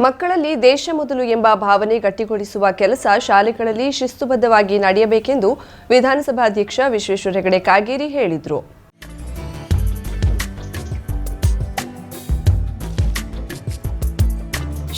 ಮಕ್ಕಳಲ್ಲಿ ದೇಶ ಮೊದಲು ಎಂಬ ಭಾವನೆ ಗಟ್ಟಿಗೊಳಿಸುವ ಕೆಲಸ ಶಾಲೆಗಳಲ್ಲಿ ಶಿಸ್ತುಬದ್ಧವಾಗಿ ನಡೆಯಬೇಕೆಂದು ವಿಧಾನಸಭಾಧ್ಯಕ್ಷ ವಿಶ್ವೇಶ್ವರ ಹೆಗಡೆ ಕಾಗೇರಿ ಹೇಳಿದರು.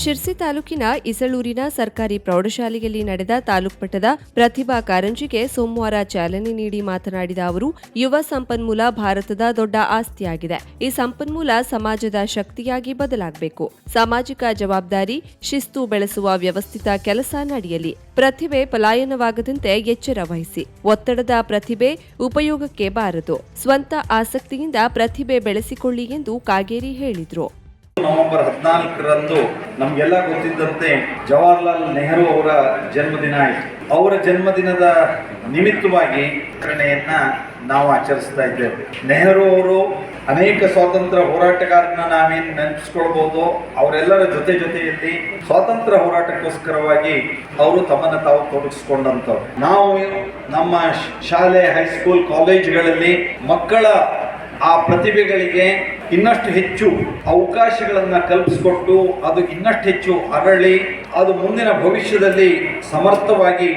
ಶಿರ್ಸಿ ತಾಲೂಕಿನ ಇಸಳೂರಿನ ಸರ್ಕಾರಿ ಪ್ರೌಢಶಾಲೆಯಲ್ಲಿ ನಡೆದ ತಾಲೂಕು ಮಟ್ಟದ ಪ್ರತಿಭಾ ಕಾರಂಜಿಗೆ ಸೋಮವಾರ ಚಾಲನೆ ನೀಡಿ ಮಾತನಾಡಿದ ಅವರು, ಯುವ ಸಂಪನ್ಮೂಲ ಭಾರತದ ದೊಡ್ಡ ಆಸ್ತಿಯಾಗಿದೆ. ಈ ಸಂಪನ್ಮೂಲ ಸಮಾಜದ ಶಕ್ತಿಯಾಗಿ ಬದಲಾಗಬೇಕು. ಸಾಮಾಜಿಕ ಜವಾಬ್ದಾರಿ, ಶಿಸ್ತು ಬೆಳೆಸುವ ವ್ಯವಸ್ಥಿತ ಕೆಲಸ ನಡೆಯಲಿ. ಪ್ರತಿಭೆ ಪಲಾಯನವಾಗದಂತೆ ಎಚ್ಚರ ವಹಿಸಿ. ಒತ್ತಡದ ಪ್ರತಿಭೆ ಉಪಯೋಗಕ್ಕೆ ಬಾರದು. ಸ್ವಂತ ಆಸಕ್ತಿಯಿಂದ ಪ್ರತಿಭೆ ಬೆಳೆಸಿಕೊಳ್ಳಿ ಎಂದು ಕಾಗೇರಿ ಹೇಳಿದರು. ನವೆಂಬರ್ 14ರಂದು ನಮಗೆಲ್ಲ ಗೊತ್ತಿದ್ದಂತೆ ಜವಾಹರ್ಲಾಲ್ ನೆಹರು ಅವರ ಜನ್ಮದಿನ ಆಯಿತು. ಅವರ ಜನ್ಮದಿನದ ನಿಮಿತ್ತವಾಗಿ ಆಚರಣೆಯನ್ನ ನಾವು ಆಚರಿಸ್ತಾ ಇದ್ದೇವೆ. ನೆಹರು ಅವರು ಅನೇಕ ಸ್ವಾತಂತ್ರ್ಯ ಹೋರಾಟಗಾರರನ್ನ ನಾವೇನು ನೆನಪಿಸ್ಕೊಳ್ಬಹುದು. ಅವರೆಲ್ಲರ ಜೊತೆಯಲ್ಲಿ ಸ್ವಾತಂತ್ರ್ಯ ಹೋರಾಟಕ್ಕೋಸ್ಕರವಾಗಿ ಅವರು ತಮ್ಮನ್ನು ತಾವು ತೊಡಗಿಸ್ಕೊಂಡಂಥವ್ರು. ನಾವು ನಮ್ಮ ಶಾಲೆ, ಹೈಸ್ಕೂಲ್, ಕಾಲೇಜುಗಳಲ್ಲಿ ಮಕ್ಕಳ ಆ ಪ್ರತಿಭೆಗಳಿಗೆ ಇನ್ನಷ್ಟು ಹೆಚ್ಚು ಅವಕಾಶಗಳನ್ನು ಕಲ್ಪಿಸಿಕೊಟ್ಟು ಅದು ಇನ್ನಷ್ಟು ಹೆಚ್ಚು ಅರಳಿ ಅದು ಮುಂದಿನ ಭವಿಷ್ಯದಲ್ಲಿ ಸಮರ್ಥವಾಗಿ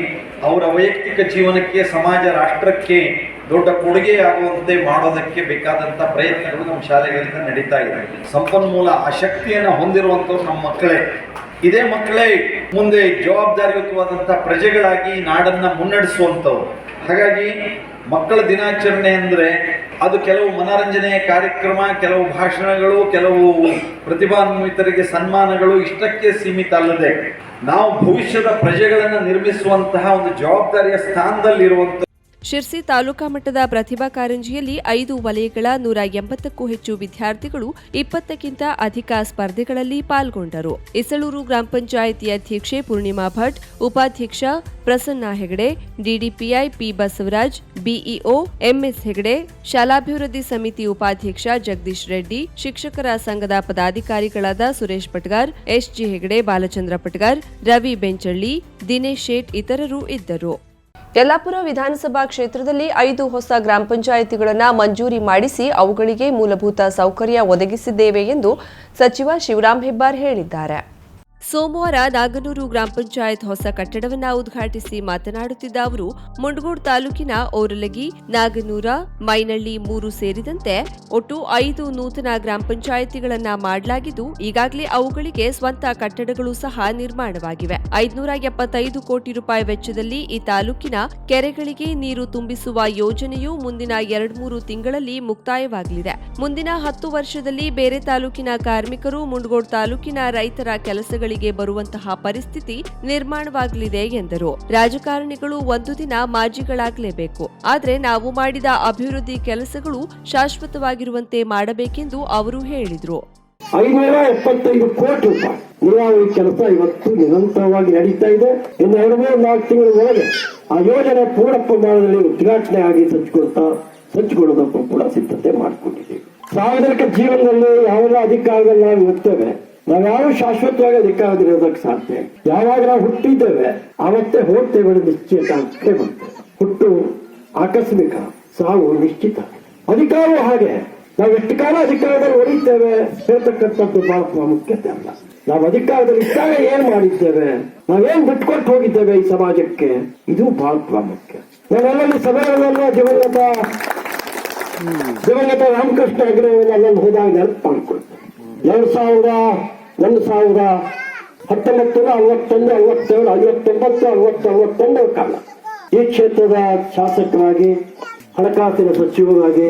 ಅವರ ವೈಯಕ್ತಿಕ ಜೀವನಕ್ಕೆ, ಸಮಾಜ, ರಾಷ್ಟ್ರಕ್ಕೆ ದೊಡ್ಡ ಕೊಡುಗೆಯಾಗುವಂತೆ ಮಾಡೋದಕ್ಕೆ ಬೇಕಾದಂಥ ಪ್ರಯತ್ನಗಳು ನಮ್ಮ ಶಾಲೆಗಳಿಂದ ನಡೀತಾ ಇದೆ. ಸಂಪನ್ಮೂಲ ಆ ಶಕ್ತಿಯನ್ನು ಹೊಂದಿರುವಂಥವ್ರು ನಮ್ಮ ಮಕ್ಕಳೇ. ಇದೇ ಮಕ್ಕಳೇ ಮುಂದೆ ಜವಾಬ್ದಾರಿಯುತವಾದಂಥ ಪ್ರಜೆಗಳಾಗಿ ನಾಡನ್ನು ಮುನ್ನಡೆಸುವಂಥವ್ರು. ಹಾಗಾಗಿ ಮಕ್ಕಳ ದಿನಾಚರಣೆ ಅಂದರೆ ಅದು ಕೆಲವು ಮನರಂಜನೆಯ ಕಾರ್ಯಕ್ರಮ, ಕೆಲವು ಭಾಷಣಗಳು, ಕೆಲವು ಪ್ರತಿಭಾನ್ವಿತರಿಗೆ ಸನ್ಮಾನಗಳು ಇಷ್ಟಕ್ಕೆ ಸೀಮಿತ ಅಲ್ಲದೆ ನಾವು ಭವಿಷ್ಯದ ಪ್ರಜೆಗಳನ್ನು ನಿರ್ಮಿಸುವಂತಹ ಒಂದು ಜವಾಬ್ದಾರಿಯ ಸ್ಥಾನದಲ್ಲಿರುವಂಥ ಶಿರ್ಸಿ ತಾಲೂಕಾ ಮಟ್ಟದ ಪ್ರತಿಭಾ ಕಾರಂಜಿಯಲ್ಲಿ 5 ವಲಯಗಳ 180ಕ್ಕೂ ಹೆಚ್ಚು ವಿದ್ಯಾರ್ಥಿಗಳು 20ಕ್ಕಿಂತ ಅಧಿಕ ಸ್ಪರ್ಧೆಗಳಲ್ಲಿ ಪಾಲ್ಗೊಂಡರು. ಇಸಳೂರು ಗ್ರಾಮ ಪಂಚಾಯಿತಿ ಅಧ್ಯಕ್ಷೆ ಪೂರ್ಣಿಮಾ ಭಟ್, ಉಪಾಧ್ಯಕ್ಷ Prasanna Hegde, DDPI P Basavaraj, BEO MS Hegde, ಶಾಲಾಭಿವೃದ್ಧಿ ಸಮಿತಿ ಉಪಾಧ್ಯಕ್ಷ ಜಗದೀಶ್ ರೆಡ್ಡಿ, ಶಿಕ್ಷಕರ ಸಂಘದ ಪದಾಧಿಕಾರಿಗಳಾದ ಸುರೇಶ್ ಪಟ್ಗಾರ್, ಎಸ್ಜಿ ಹೆಗಡೆ, ಬಾಲಚಂದ್ರ ಪಟ್ಗಾರ್, ರವಿ ಬೆಂಚಳ್ಳಿ, ದಿನೇಶ್ ಶೇಟ್ ಇತರರು ಇದ್ದರು. ಯಲ್ಲಾಪುರ ವಿಧಾನಸಭಾ ಕ್ಷೇತ್ರದಲ್ಲಿ 5 ಹೊಸ ಗ್ರಾಮ ಪಂಚಾಯಿತಿಗಳನ್ನು ಮಂಜೂರಿ ಮಾಡಿಸಿ ಅವುಗಳಿಗೆ ಮೂಲಭೂತ ಸೌಕರ್ಯ ಒದಗಿಸಿದ್ದೇವೆ ಎಂದು ಸಚಿವ ಶಿವರಾಂ ಹೆಬ್ಬಾರ್ ಹೇಳಿದ್ದಾರೆ. ಸೋಮವಾರ ನಾಗನೂರು ಗ್ರಾಮ ಪಂಚಾಯತ್ ಹೊಸ ಕಟ್ಟಡವನ್ನು ಉದ್ಘಾಟಿಸಿ ಮಾತನಾಡುತ್ತಿದ್ದ ಅವರು, ಮುಂಡಗೋಡ್ ತಾಲೂಕಿನ ಓರಲಗಿ, ನಾಗನೂರ, ಮೈನಳ್ಳಿ 3 ಸೇರಿದಂತೆ ಒಟ್ಟು 5 ನೂತನ ಗ್ರಾಮ ಪಂಚಾಯಿತಿಗಳನ್ನ ಮಾಡಲಾಗಿದ್ದು, ಈಗಾಗಲೇ ಅವುಗಳಿಗೆ ಸ್ವಂತ ಕಟ್ಟಡಗಳು ಸಹ ನಿರ್ಮಾಣವಾಗಿವೆ. 575 ಕೋಟಿ ರೂಪಾಯಿ ವೆಚ್ಚದಲ್ಲಿ ಈ ತಾಲೂಕಿನ ಕೆರೆಗಳಿಗೆ ನೀರು ತುಂಬಿಸುವ ಯೋಜನೆಯು ಮುಂದಿನ 2-3 ತಿಂಗಳಲ್ಲಿ ಮುಕ್ತಾಯವಾಗಲಿದೆ. ಮುಂದಿನ 10 ವರ್ಷದಲ್ಲಿ ಬೇರೆ ತಾಲೂಕಿನ ಕಾರ್ಮಿಕರು ಮುಂಡಗೋಡ್ ತಾಲೂಕಿನ ರೈತರ ಕೆಲಸಗಳಿಗೆ ಬರುವಂತಹ ಪರಿಸ್ಥಿತಿ ನಿರ್ಮಾಣವಾಗಲಿದೆ ಎಂದರು. ರಾಜಕಾರಣಿಗಳು ಒಂದು ದಿನ ಮಾಜಿಗಳಾಗಲೇಬೇಕು. ಆದರೆ ನಾವು ಮಾಡಿದ ಅಭಿವೃದ್ಧಿ ಕೆಲಸಗಳು ಶಾಶ್ವತವಾಗಿರುವಂತೆ ಮಾಡಬೇಕೆಂದು ಅವರು ಹೇಳಿದರು. 575 ಕೋಟಿ ರೂಪಾಯಿ ನೀರಾವರಿ ಕೆಲಸ ಇವತ್ತು ನಿರಂತರವಾಗಿ ನಡೀತಾ ಇದೆ. ಇನ್ನು 2-4 ತಿಂಗಳ ಒಳಗೆ ಆ ಯೋಜನೆ ಪೂರ್ಣ ಪ್ರಮಾಣದಲ್ಲಿ ಉದ್ಘಾಟನೆ ಆಗಿ ಸಜ್ಜುಗೊಳ್ಳೋದಕ್ಕೂ ಕೂಡ ಸಿದ್ಧತೆ ಮಾಡಿಕೊಂಡಿದ್ದೀವಿ. ಸಾರ್ವಜನಿಕ ಜೀವನದಲ್ಲಿ ಯಾವೆಲ್ಲ ಅಧಿಕಾರದಲ್ಲಿ ನಾವು ಇರ್ತೇವೆ, ನಾವ್ಯಾರು ಶಾಶ್ವತವಾಗಿ ಅಧಿಕಾರದಲ್ಲಿರೋದಕ್ಕೆ ಸಾಧ್ಯ. ಯಾವಾಗ ನಾವು ಹುಟ್ಟಿದ್ದೇವೆ ಆವತ್ತೇ ಹೋಗ್ತೇವೆ ನಿಶ್ಚಿತ ಬರ್ತೇವೆ. ಹುಟ್ಟು ಆಕಸ್ಮಿಕ, ಸಾವು ನಿಶ್ಚಿತ. ಅಧಿಕಾರವೂ ಹಾಗೆ. ನಾವು ಎಷ್ಟು ಕಾಲ ಅಧಿಕಾರದಲ್ಲಿ ಉಳಿತೇವೆ ಹೇಳ್ತಕ್ಕಂಥದ್ದು ಬಹಳ ಪ್ರಾಮುಖ್ಯತೆ ಅಲ್ಲ. ನಾವು ಅಧಿಕಾರದಲ್ಲಿ ಇದ್ದಾಗ ಏನ್ ಮಾಡಿದ್ದೇವೆ, ನಾವೇನ್ ಬಿಟ್ಕೊಟ್ಟು ಹೋಗಿದ್ದೇವೆ ಈ ಸಮಾಜಕ್ಕೆ, ಇದು ಬಹಳ ಪ್ರಾಮುಖ್ಯ. ನಾವೆಲ್ಲಲ್ಲಿ ಸಭೆಗಳನ್ನೆಲ್ಲ ದಿವಂಗತ ರಾಮಕೃಷ್ಣ ಹೆಗಡೆ ಅಲ್ಲಲ್ಲಿ ಹೋದಾಗ ನೆನಪು ಮಾಡಿಕೊಳ್ತೇವೆ. 1961 ಕಾಲ ಈ ಕ್ಷೇತ್ರದ ಶಾಸಕರಾಗಿ, ಹಣಕಾಸಿನ ಸಚಿವರಾಗಿ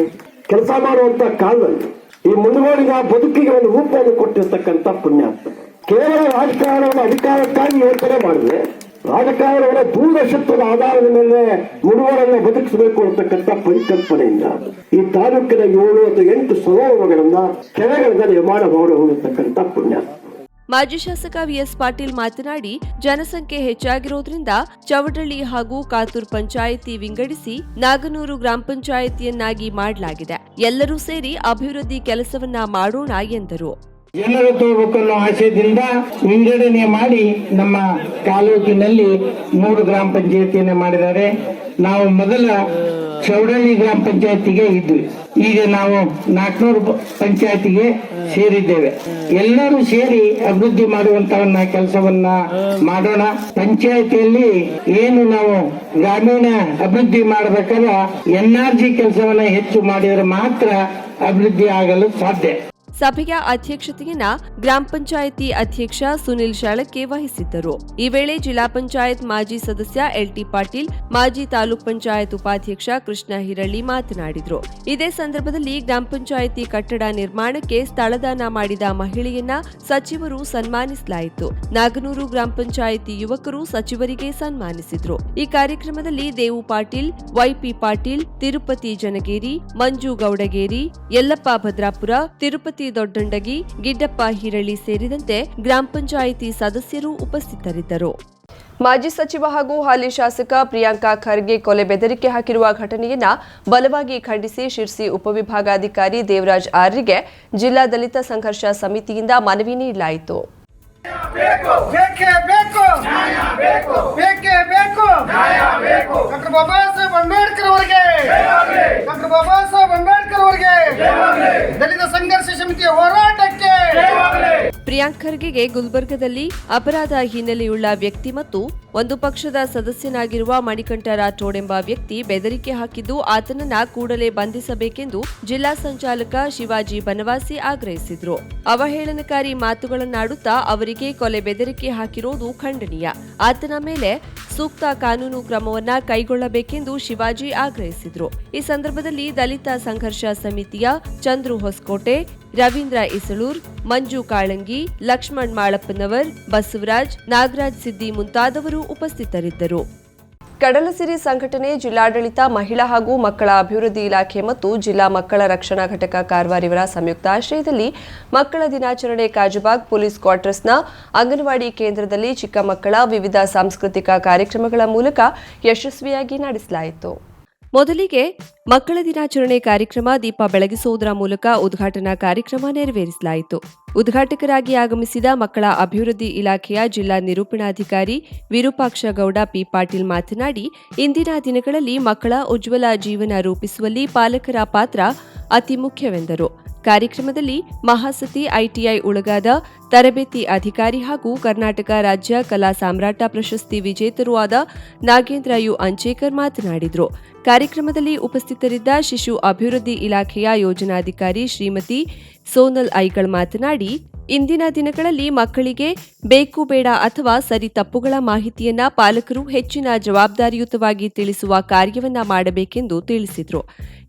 ಕೆಲಸ ಮಾಡುವಂತ ಕಾಲದಲ್ಲಿ ಈ ಮುಂಡಗೋಡಿನ ಬದುಕಿಗೆ ಒಂದು ರೂಪವನ್ನು ಕೊಟ್ಟಿರ್ತಕ್ಕಂಥ ಪುಣ್ಯಾತ್ಮ. ಕೇವಲ ರಾಜಕಾರಣವನ್ನು ಅಧಿಕಾರಕ್ಕಾಗಿ ಯೋಚನೆ ಮಾಡಿದ್ರೆ, ರಾಜಕಾರಣವನ್ನು ದೂರದರ್ಶತ್ವದ ಆಧಾರದ ಮೇಲೆ ಮುಂಡಗೋಡನ್ನು ಬದುಕಿಸಬೇಕು ಅಂತಕ್ಕಂಥ ಪರಿಕಲ್ಪನೆಯಿಂದ ಈ ತಾಲೂಕಿನ 7 ಅಥವಾ 8 ಸರೋವರಗಳನ್ನ, ಕೆರೆಗಳನ್ನ ನಿರ್ಮಾಣ ಮಾಡಿ ಹೋಗಿರ್ತಕ್ಕಂಥ ಪುಣ್ಯಾತ್ಮ. ಮಾಜಿ ಶಾಸಕ ವಿಎಸ್ ಪಾಟೀಲ್ ಮಾತನಾಡಿ, ಜನಸಂಖ್ಯೆ ಹೆಚ್ಚಾಗಿರೋದ್ರಿಂದ ಚವಡಳ್ಳಿ ಹಾಗೂ ಕಾತೂರ್ ಪಂಚಾಯಿತಿ ವಿಂಗಡಿಸಿ ನಾಗನೂರು ಗ್ರಾಮ ಪಂಚಾಯಿತಿಯನ್ನಾಗಿ ಮಾಡಲಾಗಿದೆ. ಎಲ್ಲರೂ ಸೇರಿ ಅಭಿವೃದ್ಧಿ ಕೆಲಸವನ್ನ ಮಾಡೋಣ ಎಂದರು. ಜನರು ತೋರ್ಬೇಕನ್ನೋ ಆಶಯದಿಂದ ವಿಂಗಡಣೆ ಮಾಡಿ ನಮ್ಮ ತಾಲೂಕಿನಲ್ಲಿ 3 ಗ್ರಾಮ ಪಂಚಾಯತಿಯನ್ನ ಮಾಡಿದ್ದಾರೆ. ನಾವು ಮೊದಲ ಚೌಡಳ್ಳಿ ಗ್ರಾಮ ಪಂಚಾಯತಿಗೆ ಇದ್ವಿ. ಈಗ ನಾವು 400 ಪಂಚಾಯತಿಗೆ ಸೇರಿದ್ದೇವೆ. ಎಲ್ಲರೂ ಸೇರಿ ಅಭಿವೃದ್ಧಿ ಮಾಡುವಂತವನ್ನ ಕೆಲಸವನ್ನ ಮಾಡೋಣ. ಪಂಚಾಯತಿಯಲ್ಲಿ ಏನು ನಾವು ಗ್ರಾಮೀಣ ಅಭಿವೃದ್ಧಿ ಮಾಡಬೇಕಾದ್ರೆ NRG ಕೆಲಸವನ್ನ ಹೆಚ್ಚು ಮಾಡಿದರೆ ಮಾತ್ರ ಅಭಿವೃದ್ಧಿ ಆಗಲು ಸಾಧ್ಯ. ಸಭೆಯ ಅಧ್ಯಕ್ಷತೆಯನ್ನ ಗ್ರಾಮ ಪಂಚಾಯಿತಿ ಅಧ್ಯಕ್ಷ ಸುನಿಲ್ ಶಾಳಕೆ ವಹಿಸಿದ್ದರು. ಈ ವೇಳೆ ಜಿಲ್ಲಾ ಪಂಚಾಯತ್ ಮಾಜಿ ಸದಸ್ಯ LT ಪಾಟೀಲ್, ಮಾಜಿ ತಾಲೂಕ್ ಪಂಚಾಯತ್ ಉಪಾಧ್ಯಕ್ಷ ಕೃಷ್ಣ ಹಿರಳ್ಳಿ ಮಾತನಾಡಿದರು. ಇದೇ ಸಂದರ್ಭದಲ್ಲಿ ಗ್ರಾಮ ಪಂಚಾಯಿತಿ ಕಟ್ಟಡ ನಿರ್ಮಾಣಕ್ಕೆ ಸ್ಥಳದಾನ ಮಾಡಿದ ಮಹಿಳೆಯನ್ನ ಸಚಿವರು ಸನ್ಮಾನಿಸಲಾಯಿತು. ನಾಗನೂರು ಗ್ರಾಮ ಪಂಚಾಯಿತಿ ಯುವಕರು ಸಚಿವರಿಗೆ ಸನ್ಮಾನಿಸಿದ್ರು. ಈ ಕಾರ್ಯಕ್ರಮದಲ್ಲಿ ದೇವು ಪಾಟೀಲ್, YP ಪಾಟೀಲ್, ತಿರುಪತಿ ಜನಗೇರಿ, ಮಂಜು ಗೌಡಗೇರಿ, ಯಲ್ಲಪ್ಪ ಭದ್ರಾಪುರ, ತಿರುಪತಿ ದೊಡ್ಡಂಡಗಿ, ಗಿಡ್ಡಪ್ಪ ಹಿರಳ್ಳಿ ಸೇರಿದಂತೆ ಗ್ರಾಮ ಪಂಚಾಯಿತಿ ಸದಸ್ಯರು ಉಪಸ್ಥಿತರಿದ್ದರು. ಮಾಜಿ ಸಚಿವ ಹಾಗೂ ಹಾಲಿ ಶಾಸಕ ಪ್ರಿಯಾಂಕಾ ಖರ್ಗೆ ಕೊಲೆ ಬೆದರಿಕೆ ಹಾಕಿರುವ ಘಟನೆಯನ್ನ ಬಲವಾಗಿ ಖಂಡಿಸಿ ಶಿರ್ಸಿ ಉಪವಿಭಾಗಾಧಿಕಾರಿ ದೇವರಾಜ್ ಆರ್ರಿಗೆ ಜಿಲ್ಲಾ ದಲಿತ ಸಂಘರ್ಷ ಸಮಿತಿಯಿಂದ ಮನವಿ ನೀಡಲಾಯಿತು. ಡಾಕ್ಟರ್ ಬಾಬಾ ಸಾಹೇಬ್ ಅಂಬೇಡ್ಕರ್ ಅವರಿಗೆ, ಡಾಕ್ಟರ್ ಬಾಬಾ ಸಾಹೇಬ್ ಅಂಬೇಡ್ಕರ್ ಅವರಿಗೆ, ದಲಿತ ಸಂಘರ್ಷ ಸಮಿತಿಯ ಹೋರಾಟಕ್ಕೆ. ಪ್ರಿಯಾಂಕ್ ಖರ್ಗೆಗೆ ಗುಲ್ಬರ್ಗದಲ್ಲಿ ಅಪರಾಧ ಹಿನ್ನೆಲೆಯುಳ್ಳ ವ್ಯಕ್ತಿ ಮತ್ತು ಒಂದು ಪಕ್ಷದ ಸದಸ್ಯನಾಗಿರುವ ಮಣಿಕಂಠ ರಾಠೋಡ್ ಎಂಬ ವ್ಯಕ್ತಿ ಬೆದರಿಕೆ ಹಾಕಿದ್ದು ಆತನನ್ನ ಕೂಡಲೇ ಬಂಧಿಸಬೇಕೆಂದು ಜಿಲ್ಲಾ ಸಂಚಾಲಕ ಶಿವಾಜಿ ಬನವಾಸಿ ಆಗ್ರಹಿಸಿದ್ರು. ಅವಹೇಳನಕಾರಿ ಮಾತುಗಳನ್ನಾಡುತ್ತಾ ಅವರಿಗೆ ಕೊಲೆ ಬೆದರಿಕೆ ಹಾಕಿರೋದು ಖಂಡನೀಯ. ಆತನ ಮೇಲೆ ಸೂಕ್ತ ಕಾನೂನು ಕ್ರಮವನ್ನ ಕೈಗೊಳ್ಳಬೇಕೆಂದು ಶಿವಾಜಿ ಆಗ್ರಹಿಸಿದ್ರು. ಈ ಸಂದರ್ಭದಲ್ಲಿ ದಲಿತ ಸಂಘರ್ಷ ಸಮಿತಿಯ ಚಂದ್ರು ಹೊಸಕೋಟೆ, ರವೀಂದ್ರ ಇಸಳೂರ್, ಮಂಜು ಕಾಳಂಗಿ, ಲಕ್ಷ್ಮಣ್ ಮಾಳಪ್ಪನವರ್, ಬಸವರಾಜ್, ನಾಗರಾಜ್ ಸಿದ್ದಿ ಮುಂತಾದವರು ಉಪಸ್ಥಿತರಿದ್ದರು. ಕಡಲಸಿರಿ ಸಂಘಟನೆ, ಜಿಲ್ಲಾಡಳಿತ, ಮಹಿಳಾ ಹಾಗೂ ಮಕ್ಕಳ ಅಭಿವೃದ್ಧಿ ಇಲಾಖೆ ಮತ್ತು ಜಿಲ್ಲಾ ಮಕ್ಕಳ ರಕ್ಷಣಾ ಘಟಕ ಕಾರವಾರ ಇವರ ಸಂಯುಕ್ತಾಶ್ರಯದಲ್ಲಿ ಮಕ್ಕಳ ದಿನಾಚರಣೆ ಕಾಜುಬಾಗ್ ಪೊಲೀಸ್ ಕ್ವಾರ್ಟರ್ಸ್ನ ಅಂಗನವಾಡಿ ಕೇಂದ್ರದಲ್ಲಿ ಚಿಕ್ಕ ಮಕ್ಕಳ ವಿವಿಧ ಸಾಂಸ್ಕೃತಿಕ ಕಾರ್ಯಕ್ರಮಗಳ ಮೂಲಕ ಯಶಸ್ವಿಯಾಗಿ ನಡೆಸಲಾಯಿತು. ಮೊದಲಿಗೆ ಮಕ್ಕಳ ದಿನಾಚರಣೆ ಕಾರ್ಯಕ್ರಮ ದೀಪ ಬೆಳಗಿಸುವುದರ ಮೂಲಕ ಉದ್ಘಾಟನಾ ಕಾರ್ಯಕ್ರಮ ನೆರವೇರಿಸಲಾಯಿತು. ಉದ್ಘಾಟಕರಾಗಿ ಆಗಮಿಸಿದ ಮಕ್ಕಳ ಅಭಿವೃದ್ಧಿ ಇಲಾಖೆಯ ಜಿಲ್ಲಾ ನಿರೂಪಣಾಧಿಕಾರಿ ವಿರೂಪಾಕ್ಷ ಗೌಡ P. ಪಾಟೀಲ್ ಮಾತನಾಡಿ, ಇಂದಿನ ದಿನಗಳಲ್ಲಿ ಮಕ್ಕಳ ಉಜ್ವಲ ಜೀವನ ರೂಪಿಸುವಲ್ಲಿ ಪಾಲಕರ ಪಾತ್ರ ಅತಿ ಮುಖ್ಯವೆಂದರು. ಕಾರ್ಯಕ್ರಮದಲ್ಲಿ ಮಹಾಸತಿ ITI ಉಳಗಾದ ತರಬೇತಿ ಅಧಿಕಾರಿ ಹಾಗೂ ಕರ್ನಾಟಕ ರಾಜ್ಯ ಕಲಾ ಸಾಮ್ರಾಟ ಪ್ರಶಸ್ತಿ ವಿಜೇತರೂ ಆದ ನಾಗೇಂದ್ರ ಯು ಅಂಚೇಕರ್ ಮಾತನಾಡಿದರು. ಕಾರ್ಯಕ್ರಮದಲ್ಲಿ ಉಪಸ್ಥಿತರಿದ್ದ ಶಿಶು ಅಭಿವೃದ್ಧಿ ಇಲಾಖೆಯ ಯೋಜನಾಧಿಕಾರಿ ಶ್ರೀಮತಿ ಸೋನಲ್ ಐಗಳ್ ಮಾತನಾಡಿ, ಇಂದಿನ ದಿನಗಳಲ್ಲಿ ಮಕ್ಕಳಿಗೆ ಬೇಕು ಬೇಡ ಅಥವಾ ಸರಿ ತಪ್ಪುಗಳ ಮಾಹಿತಿಯನ್ನ ಪಾಲಕರು ಹೆಚ್ಚಿನ ಜವಾಬ್ದಾರಿಯುತವಾಗಿ ತಿಳಿಸುವ ಕಾರ್ಯವನ್ನ ಮಾಡಬೇಕೆಂದು ತಿಳಿಸಿದರು.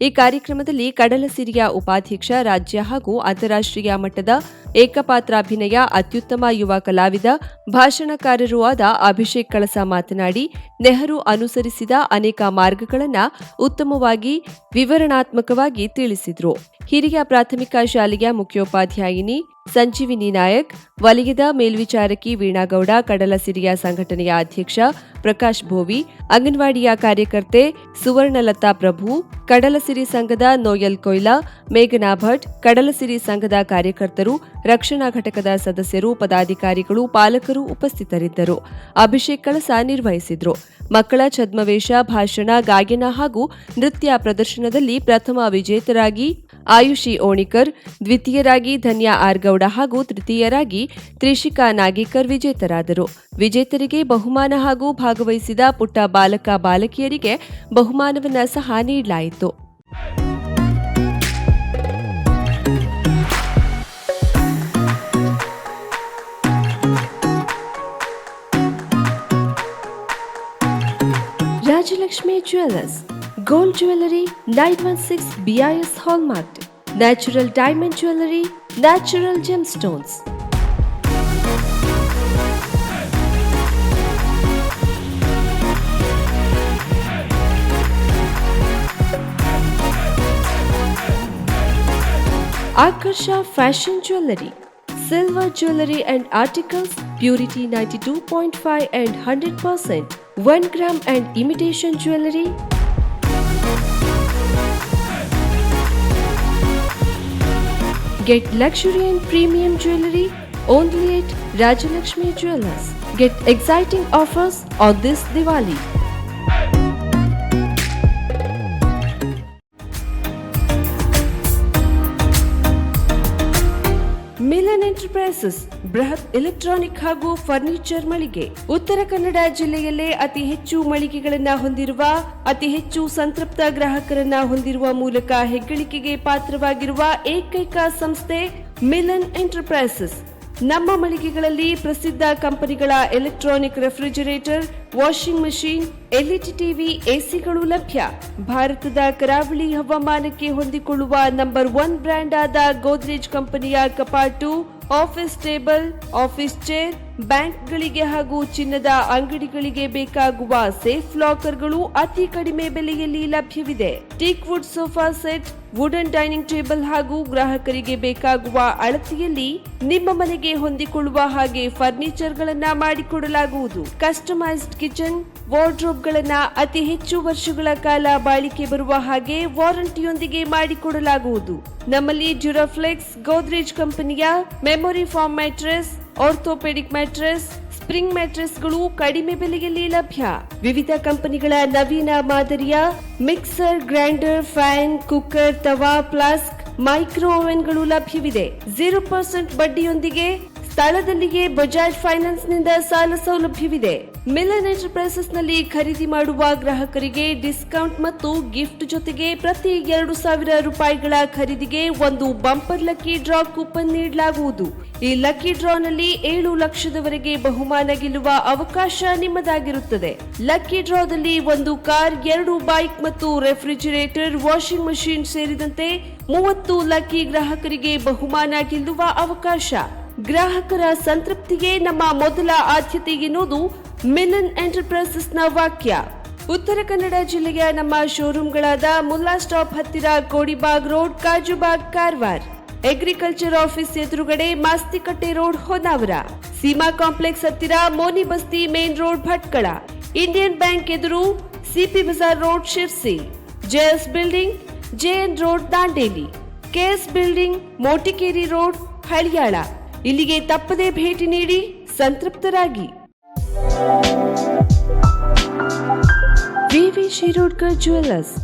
ಈ ಕಾರ್ಯಕ್ರಮದಲ್ಲಿ ಕಡಲಸಿರಿಯ ಉಪಾಧ್ಯಕ್ಷ, ರಾಜ್ಯ ಹಾಗೂ ಅಂತಾರಾಷ್ಟ್ರೀಯ ಮಟ್ಟದ ಏಕಪಾತ್ರಾಭಿನಯ ಅತ್ಯುತ್ತಮ ಯುವ ಕಲಾವಿದ, ಭಾಷಣಕಾರರೂ ಆದ ಅಭಿಷೇಕ್ ಕಳಸ ಮಾತನಾಡಿ, ನೆಹರು ಅನುಸರಿಸಿದ ಅನೇಕ ಮಾರ್ಗಗಳನ್ನು ಉತ್ತಮವಾಗಿ ವಿವರಣಾತ್ಮಕವಾಗಿ ತಿಳಿಸಿದರು. ಹಿರಿಯ ಪ್ರಾಥಮಿಕ ಶಾಲೆಯ ಮುಖ್ಯೋಪಾಧ್ಯಾಯಿನಿ ಸಂಜೀವಿನಿ ನಾಯಕ್, ವಲಯದ ಮೇಲ್ವಿಚಾರಕಿ ವೀಣಾಗೌಡ, ಕಡಲಸಿರಿಯ ಸಂಘಟನೆಯ ಅಧ್ಯಕ್ಷ ಪ್ರಕಾಶ್ ಭೋವಿ, ಅಂಗನವಾಡಿಯ ಕಾರ್ಯಕರ್ತೆ ಸುವರ್ಣಲತಾ ಪ್ರಭು, ಕಡಲಸಿರಿ ಸಂಘದ ನೋಯಲ್ ಕೊಯ್ಲಾ, ಮೇಘನಾ ಭಟ್, ಕಡಲಸಿರಿ ಸಂಘದ ಕಾರ್ಯಕರ್ತರು, ರಕ್ಷಣಾ ಘಟಕದ ಸದಸ್ಯರು, ಪದಾಧಿಕಾರಿಗಳು, ಪಾಲಕರು ಉಪಸ್ಥಿತರಿದ್ದರು. ಅಭಿಷೇಕ್ ಕಳಸ ನಿರ್ವಹಿಸಿದ್ರು. ಮಕ್ಕಳ ಛದ್ಮವೇಷ, ಭಾಷಣ, ಗಾಯನ ಹಾಗೂ ನೃತ್ಯ ಪ್ರದರ್ಶನದಲ್ಲಿ ಪ್ರಥಮ ವಿಜೇತರಾಗಿ ಆಯುಷಿ ಓಣಿಕರ್, ದ್ವಿತೀಯರಾಗಿ ಧನ್ಯಾ ಆರ್ ಗೌಡ ಹಾಗೂ ತೃತೀಯರಾಗಿ ತ್ರಿಷಿಕಾ ನಾಗೇಕರ್ ವಿಜೇತರಾದರು. ವಿಜೇತರಿಗೆ ಬಹುಮಾನ ಹಾಗೂ ಭಾಗವಹಿಸಿದ ಪುಟ್ಟ ಬಾಲಕ ಬಾಲಕಿಯರಿಗೆ ಬಹುಮಾನವನ್ನು ಸಹ ನೀಡಲಾಯಿತು. Rajalakshmi jewellers, Gold Jewelry 916 BIS Hallmark, Natural Diamond Jewelry, Natural Gemstones. Akarsha Fashion Jewelry, Silver Jewelry and Articles, Purity 92.5 and 100%, 1 gram and imitation jewelry. Get luxury and premium jewelry only at Rajalakshmi Jewellers. Get exciting offers on this Diwali. Enterprises ಬೃಹತ್ electronic ಹಾಗೂ furniture ಮಳಿಗೆ. ಉತ್ತರ ಕನ್ನಡ ಜಿಲ್ಲೆಯಲ್ಲೇ ಅತಿ ಹೆಚ್ಚು ಮಳಿಗೆಗಳನ್ನ ಹೊಂದಿರುವ, ಅತಿ ಹೆಚ್ಚು ಸಂತೃಪ್ತ ಗ್ರಾಹಕರನ್ನ ಹೊಂದಿರುವ ಮೂಲಕ ಹೆಗ್ಗಳಿಕೆಗೆ ಪಾತ್ರವಾಗಿರುವ ಏಕೈಕ ಸಂಸ್ಥೆ ಮಿಲನ್ ಎಂಟರ್ಪ್ರೈಸಸ್. ನಮ್ಮ ಮಳಿಗೆಗಳಲ್ಲಿ ಪ್ರಸಿದ್ಧ ಕಂಪನಿಗಳ electronic refrigerator, washing machine, LED TV, ಎಸಿಗಳು ಲಭ್ಯ. ಭಾರತದ ಕರಾವಳಿ ಹವಾಮಾನಕ್ಕೆ ಹೊಂದಿಕೊಳ್ಳುವ ನಂಬರ್ 1 ಬ್ರ್ಯಾಂಡ್ ಆದ ಗೋದ್ರೇಜ್ ಕಂಪನಿಯ ಕಪಾಟು, ಆಫೀಸ್ ಟೇಬಲ್, ಆಫೀಸ್ ಚೇರ್, ಬ್ಯಾಂಕ್ಗಳಿಗೆ ಹಾಗೂ ಚಿನ್ನದ ಅಂಗಡಿಗಳಿಗೆ ಬೇಕಾಗುವ ಸೇಫ್ ಲಾಕರ್ಗಳು ಅತಿ ಕಡಿಮೆ ಬೆಲೆಯಲ್ಲಿ ಲಭ್ಯವಿದೆ. Teak wood sofa set, wooden dining table ಹಾಗೂ ಗ್ರಾಹಕರಿಗೆ ಬೇಕಾಗುವ ಅಳತೆಯಲ್ಲಿ ನಿಮ್ಮ ಮನೆಗೆ ಹೊಂದಿಕೊಳ್ಳುವ ಹಾಗೆ ಫರ್ನಿಚರ್ಗಳನ್ನ ಮಾಡಿಕೊಡಲಾಗುವುದು. ಕಸ್ಟಮೈಸ್ಡ್ ಕಿಚನ್, ವಾರ್ಡ್ರೋಬ್ಗಳನ್ನ ಅತಿ ಹೆಚ್ಚು ವರ್ಷಗಳ ಕಾಲ ಬಾಳಿಕೆ ಬರುವ ಹಾಗೆ ವಾರಂಟಿಯೊಂದಿಗೆ ಮಾಡಿಕೊಡಲಾಗುವುದು. ನಮ್ಮಲ್ಲಿ ಡ್ಯೂರಾಫ್ಲೆಕ್ಸ್, ಗೋದ್ರೇಜ್ ಕಂಪನಿಯ memory foam mattress, orthopaedic mattress, spring ಮ್ಯಾಟ್ರೆಸ್ಗಳು ಕಡಿಮೆ ಬೆಲೆಯಲ್ಲಿ ಲಭ್ಯ. ವಿವಿಧ ಕಂಪನಿಗಳ ನವೀನ ಮಾದರಿಯ mixer, grinder, fan, cooker, tawa, flask, micro ಓವೆನ್ಗಳು ಲಭ್ಯವಿದೆ. 0% ಬಡ್ಡಿಯೊಂದಿಗೆ ಸ್ಥಳದಲ್ಲಿಯೇ ಬಜಾಜ್ ಫೈನಾನ್ಸ್ ನಿಂದ ಸಾಲ ಸೌಲಭ್ಯವಿದೆ. ಮಿಲನ್ ಎಂಟರ್ಪ್ರೈಸಸ್ ನಲ್ಲಿ ಖರೀದಿ ಮಾಡುವ ಗ್ರಾಹಕರಿಗೆ ಡಿಸ್ಕೌಂಟ್ ಮತ್ತು ಗಿಫ್ಟ್ ಜೊತೆಗೆ ಪ್ರತಿ 2,000 ರೂಪಾಯಿಗಳ ಖರೀದಿಗೆ ಒಂದು ಬಂಪರ್ ಲಕ್ಕಿ ಡ್ರಾ ಕೂಪನ್ ನೀಡಲಾಗುವುದು. ಈ ಲಕ್ಕಿ ಡ್ರಾನಲ್ಲಿ 7 ಲಕ್ಷದವರೆಗೆ ಬಹುಮಾನ ಗೆಲ್ಲುವ ಅವಕಾಶ ನಿಮ್ಮದಾಗಿರುತ್ತದೆ. ಲಕ್ಕಿ ಡ್ರಾದಲ್ಲಿ 1 ಕಾರ್, 2 ಬೈಕ್ ಮತ್ತು ರೆಫ್ರಿಜರೇಟರ್, ವಾಷಿಂಗ್ ಮಷೀನ್ ಸೇರಿದಂತೆ 30 ಲಕ್ಕಿ ಗ್ರಾಹಕರಿಗೆ ಬಹುಮಾನ ಗೆಲ್ಲುವ ಅವಕಾಶ. ಗ್ರಾಹಕರ ಸಂತೃಪ್ತಿಗೆ ನಮ್ಮ ಮೊದಲ ಆದ್ಯತೆ ಎನ್ನುವುದು ಮಿಲನ್ ಎಂಟರ್ಪ್ರೈಸಸ್ನ ವಾಕ್ಯ. ಉತ್ತರ ಕನ್ನಡ ಜಿಲ್ಲೆಯ ನಮ್ಮ ಶೋರೂಮ್ಗಳಾದ ಮುಲ್ಲಾ ಸ್ಟಾಪ್ ಹತ್ತಿರ Kodibag road, Kajubag, Karwar. Agriculture office ಎದುರುಗಡೆ ಮಾಸ್ತಿಕಟ್ಟೆ ರೋಡ್, ಹೊನ್ನಾವರ. ಸೀಮಾ ಕಾಂಪ್ಲೆಕ್ಸ್ ಹತ್ತಿರ Moni Basti main road, Bhatkal. Indian bank ಎದುರು CP Bazaar road, Sirsi. JS building, JN road, Dandeli. KS building, Motikeri road, Haliyal. ಇಲ್ಲಿಗೆ ತಪ್ಪದೇ ಭೇಟಿ ನೀಡಿ ಸಂತೃಪ್ತರಾಗಿ. VV Shirodkar jewellers,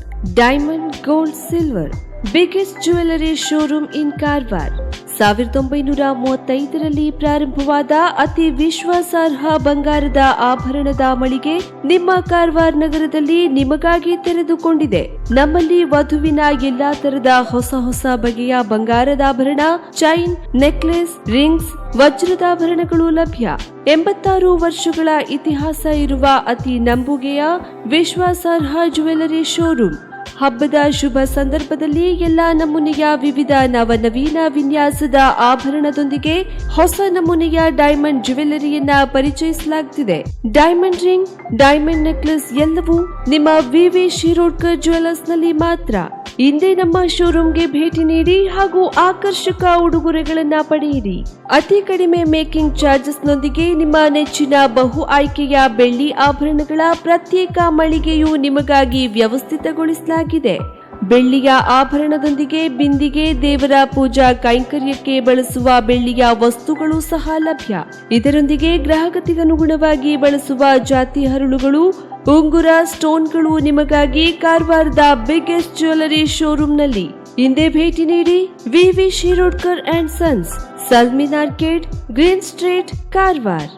diamond, gold, silver, biggest jewellery showroom in Karwar. 1935ರಲ್ಲಿ ಪ್ರಾರಂಭವಾದ ಅತಿ ವಿಶ್ವಾಸಾರ್ಹ ಬಂಗಾರದ ಆಭರಣದ ಮಳಿಗೆ ನಿಮ್ಮ ಕಾರವಾರ ನಗರದಲ್ಲಿ ನಿಮಗಾಗಿ ತೆರೆದುಕೊಂಡಿದೆ. ನಮ್ಮಲ್ಲಿ ವಧುವಿನ ಎಲ್ಲಾ ತರದ ಹೊಸ ಬಗೆಯ ಬಂಗಾರದಾಭರಣ, ಚೈನ್, ನೆಕ್ಲೆಸ್, ರಿಂಗ್ಸ್, ವಜ್ರದಾಭರಣಗಳು ಲಭ್ಯ. 86 ವರ್ಷಗಳ ಇತಿಹಾಸ ಇರುವ ಅತಿ ನಂಬುಗೆಯ ವಿಶ್ವಾಸಾರ್ಹ ಜ್ಯುವೆಲ್ಲರಿ ಶೋರೂಮ್. ಹಬ್ಬದ ಶುಭ ಸಂದರ್ಭದಲ್ಲಿ ಎಲ್ಲಾ ನಮೂನೆಯ ವಿವಿಧ ನವನವೀನ ವಿನ್ಯಾಸದ ಆಭರಣದೊಂದಿಗೆ ಹೊಸ ನಮೂನೆಯ ಡೈಮಂಡ್ ಜ್ಯುವೆಲ್ಲರಿಯನ್ನ ಪರಿಚಯಿಸಲಾಗುತ್ತಿದೆ. ಡೈಮಂಡ್ ರಿಂಗ್, ಡೈಮಂಡ್ ನೆಕ್ಲೆಸ್ ಎಲ್ಲವೂ ನಿಮ್ಮ ವಿವಿ ಶಿರೋಡ್ಕರ್ ಜ್ಯುವೆಲ್ಲರ್ಸ್ ನಲ್ಲಿ ಮಾತ್ರ. ಇಂದೇ ನಮ್ಮ ಶೋರೂಮ್ಗೆ ಭೇಟಿ ನೀಡಿ ಹಾಗೂ ಆಕರ್ಷಕ ಉಡುಗೊರೆಗಳನ್ನ ಪಡೆಯಿರಿ. ಅತಿ ಕಡಿಮೆ ಮೇಕಿಂಗ್ ಚಾರ್ಜಸ್ನೊಂದಿಗೆ ನಿಮ್ಮ ನೆಚ್ಚಿನ ಬಹು ಆಯ್ಕೆಯ ಬೆಳ್ಳಿ ಆಭರಣಗಳ ಪ್ರತ್ಯೇಕ ಮಳಿಗೆಯು ನಿಮಗಾಗಿ ವ್ಯವಸ್ಥಿತಗೊಳಿಸಲಾಗಿದೆ. ಬೆಳ್ಳಿಯ ಆಭರಣದೊಂದಿಗೆ ಬಿಂದಿಗೆ, ದೇವರ ಪೂಜಾ ಕೈಂಕರ್ಯಕ್ಕೆ ಬಳಸುವ ಬೆಳ್ಳಿಯ ವಸ್ತುಗಳು ಸಹ ಲಭ್ಯ. ಇದರೊಂದಿಗೆ ಗ್ರಾಹಕತೆಗನುಗುಣವಾಗಿ ಬಳಸುವ ಜಾತಿ ಹರಳುಗಳು, ಉಂಗುರ, ಸ್ಟೋನ್ಗಳು ನಿಮಗಾಗಿ ಕಾರವಾರದ ಬಿಗ್ಗೆಸ್ಟ್ ಜ್ಯುವೆಲ್ಲರಿ ಶೋರೂಮ್ನಲ್ಲಿ. ಇಂದೇ ಭೇಟಿ ನೀಡಿ. ವಿವಿ Shirodkar and sons, ಸಲ್ಮಿನ್ arcade, green street, Karwar.